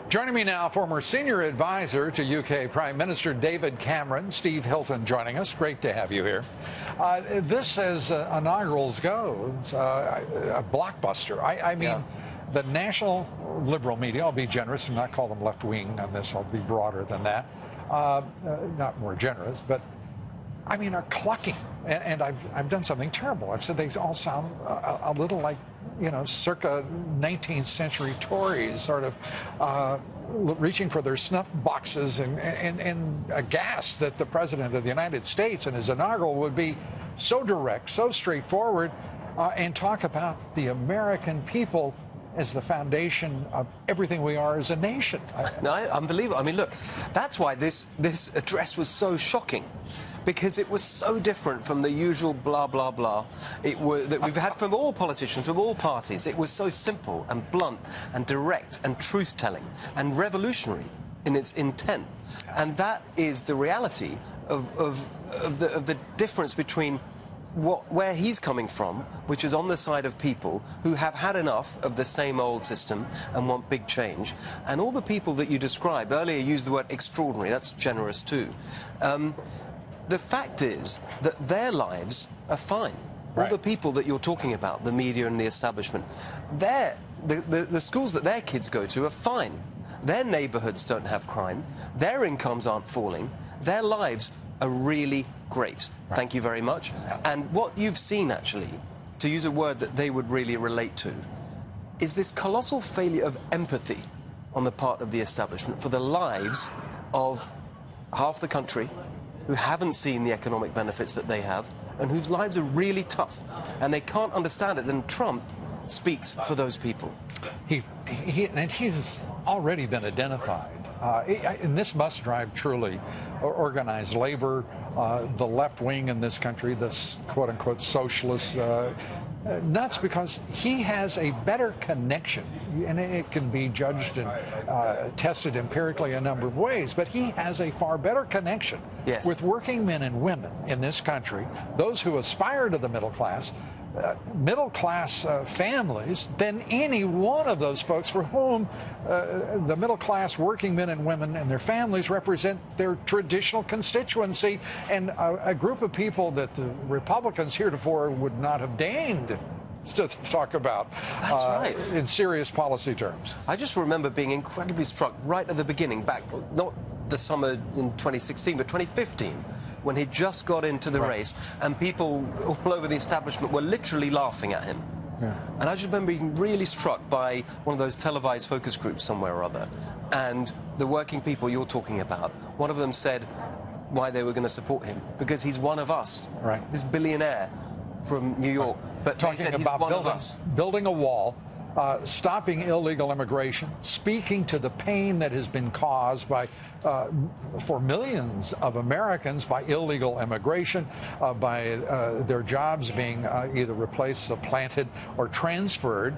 Joining me now, former senior advisor to UK Prime Minister David Cameron, Steve Hilton joining us. Great to have you here. This, as inaugurals go, a blockbuster. I mean, the national liberal media, I'll be generous and not call them left-wing on this, I'll be broader than that, not more generous, but I mean, are clucking. And I've done something terrible. I've said they all sound a little like, you know, circa 19th century Tories, sort of reaching for their snuff boxes and aghast that the President of the United States in his inaugural would be so direct, so straightforward, and talk about the American people as the foundation of everything we are as a nation. No, unbelievable. I mean, look, that's why this address was so shocking. Because it was so different from the usual blah, blah, blah that we've had from all politicians, from all parties. It was so simple and blunt and direct and truth-telling and revolutionary in its intent. And that is the reality of the difference between where he's coming from, which is on the side of people who have had enough of the same old system and want big change, and all the people that you described earlier used the word extraordinary. That's generous too. The fact is that their lives are fine. All the people that you're talking about, the media and the establishment, the schools that their kids go to are fine. Their neighborhoods don't have crime. Their incomes aren't falling. Their lives are really great. Thank you very much. And what you've seen, actually, to use a word that they would really relate to, is this colossal failure of empathy on the part of the establishment for the lives of half the country who haven't seen the economic benefits that they have and whose lives are really tough. And they can't understand it. And Trump speaks for those people. He's already been identified. And this must drive truly organized labor, the left wing in this country, this quote-unquote socialist nuts, because he has a better connection, and it can be judged and tested empirically a number of ways, but he has a far better connection with working men and women in this country, those who aspire to the middle class families, than any one of those folks for whom the middle class working men and women and their families represent their traditional constituency, and a group of people that the Republicans heretofore would not have deigned to talk about in serious policy terms. I just remember being incredibly struck right at the beginning, back not the summer in 2016 but 2015, when he just got into the race, and people all over the establishment were literally laughing at him. And I just remember being really struck by one of those televised focus groups somewhere or other, and the working people you're talking about, one of them said why they were going to support him, because he's one of us, this billionaire from New York. But talking about building a wall, stopping illegal immigration, speaking to the pain that has been caused by, for millions of Americans by illegal immigration, by their jobs being either replaced, supplanted, or transferred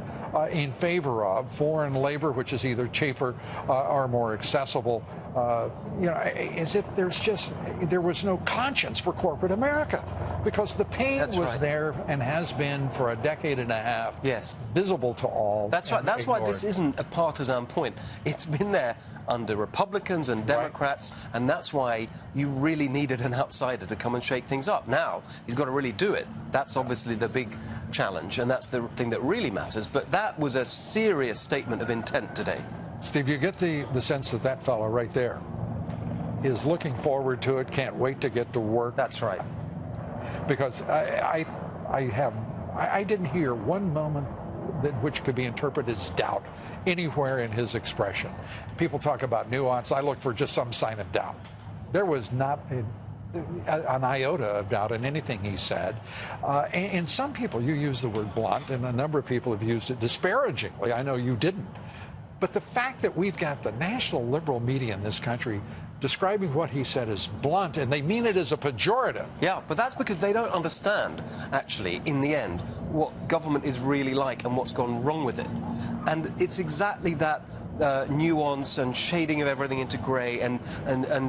in favor of foreign labor, which is either cheaper or more accessible. You know, as if there was no conscience for corporate America, because the pain was there and has been for a decade and a half, visible to all. That's right. That's why this isn't a partisan point. It's been there under Republicans and Democrats, and that's why you really needed an outsider to come and shake things up. Now, he's got to really do it. That's obviously the big challenge, and that's the thing that really matters. But that was a serious statement of intent today. Steve, you get the sense that that fellow right there is looking forward to it, can't wait to get to work. That's right. Because I didn't hear one moment which could be interpreted as doubt anywhere in his expression. People talk about nuance. I look for just some sign of doubt. There was not an iota of doubt in anything he said. And some people, you use the word blunt, and a number of people have used it disparagingly. I know you didn't. But the fact that we've got the national liberal media in this country describing what he said as blunt, and they mean it as a pejorative. Yeah, but that's because they don't understand, actually, in the end, what government is really like and what's gone wrong with it. And it's exactly that nuance and shading of everything into grey and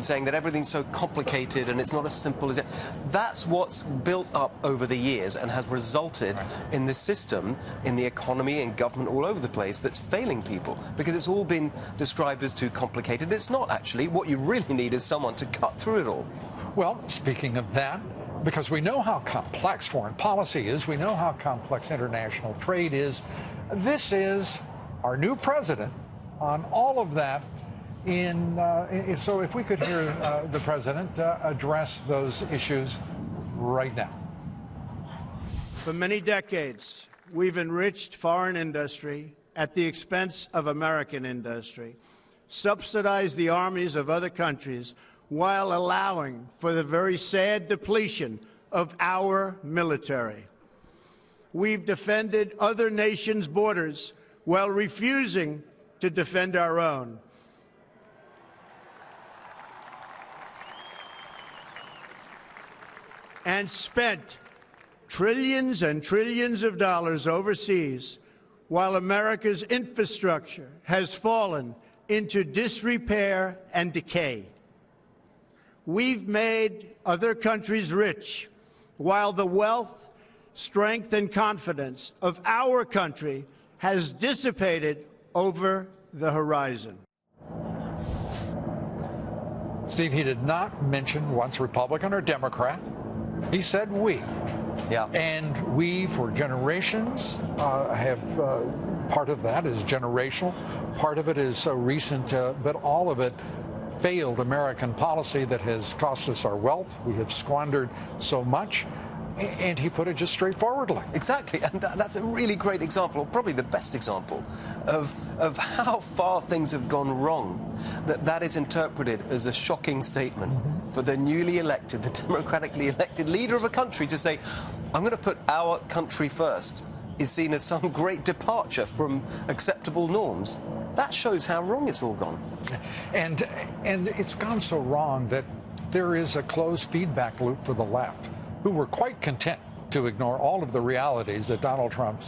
saying that everything's so complicated and it's not as simple as it. That's what's built up over the years and has resulted in this system, in the economy and government all over the place, that's failing people, because it's all been described as too complicated. It's not actually. What you really need is someone to cut through it all. Well, speaking of that, because we know how complex foreign policy is, we know how complex international trade is, this is our new president on all of that. So if we could hear the president address those issues right now. For many decades, we've enriched foreign industry at the expense of American industry, subsidized the armies of other countries while allowing for the very sad depletion of our military. We've defended other nations' borders while refusing to defend our own. And spent trillions and trillions of dollars overseas while America's infrastructure has fallen into disrepair and decay. We've made other countries rich while the wealth, strength, and confidence of our country has dissipated over the horizon. Steve, he did not mention once Republican or Democrat. He said we. Yeah. And we, for generations, have part of that is generational. Part of it is so recent, but all of it failed American policy that has cost us our wealth. We have squandered so much. And he put it just straightforwardly. Exactly, and that's a really great example, or probably the best example, of how far things have gone wrong. That is interpreted as a shocking statement for the newly elected, the democratically elected leader of a country to say, I'm going to put our country first, is seen as some great departure from acceptable norms. That shows how wrong it's all gone. And it's gone so wrong that there is a closed feedback loop for the left, who were quite content to ignore all of the realities that Donald Trump's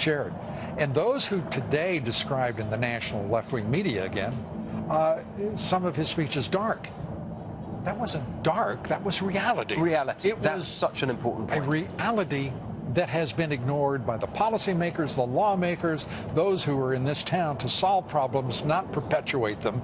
shared. And those who today described in the national left-wing media again, some of his speech is dark. That wasn't dark, that was reality. Reality, that's such an important point. A reality that has been ignored by the policymakers, the lawmakers, those who are in this town to solve problems, not perpetuate them,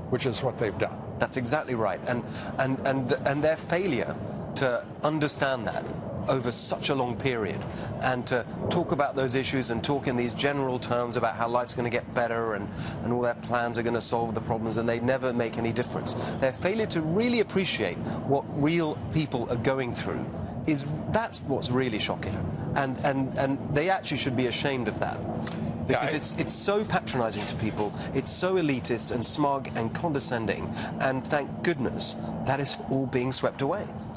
which is what they've done. That's exactly right. And their failure to understand that over such a long period and to talk about those issues and talk in these general terms about how life's going to get better and all their plans are going to solve the problems, and they never make any difference. Their failure to really appreciate what real people are going through that's what's really shocking, and they actually should be ashamed of that, because it's so patronizing to people, it's so elitist and smug and condescending, and thank goodness that is all being swept away.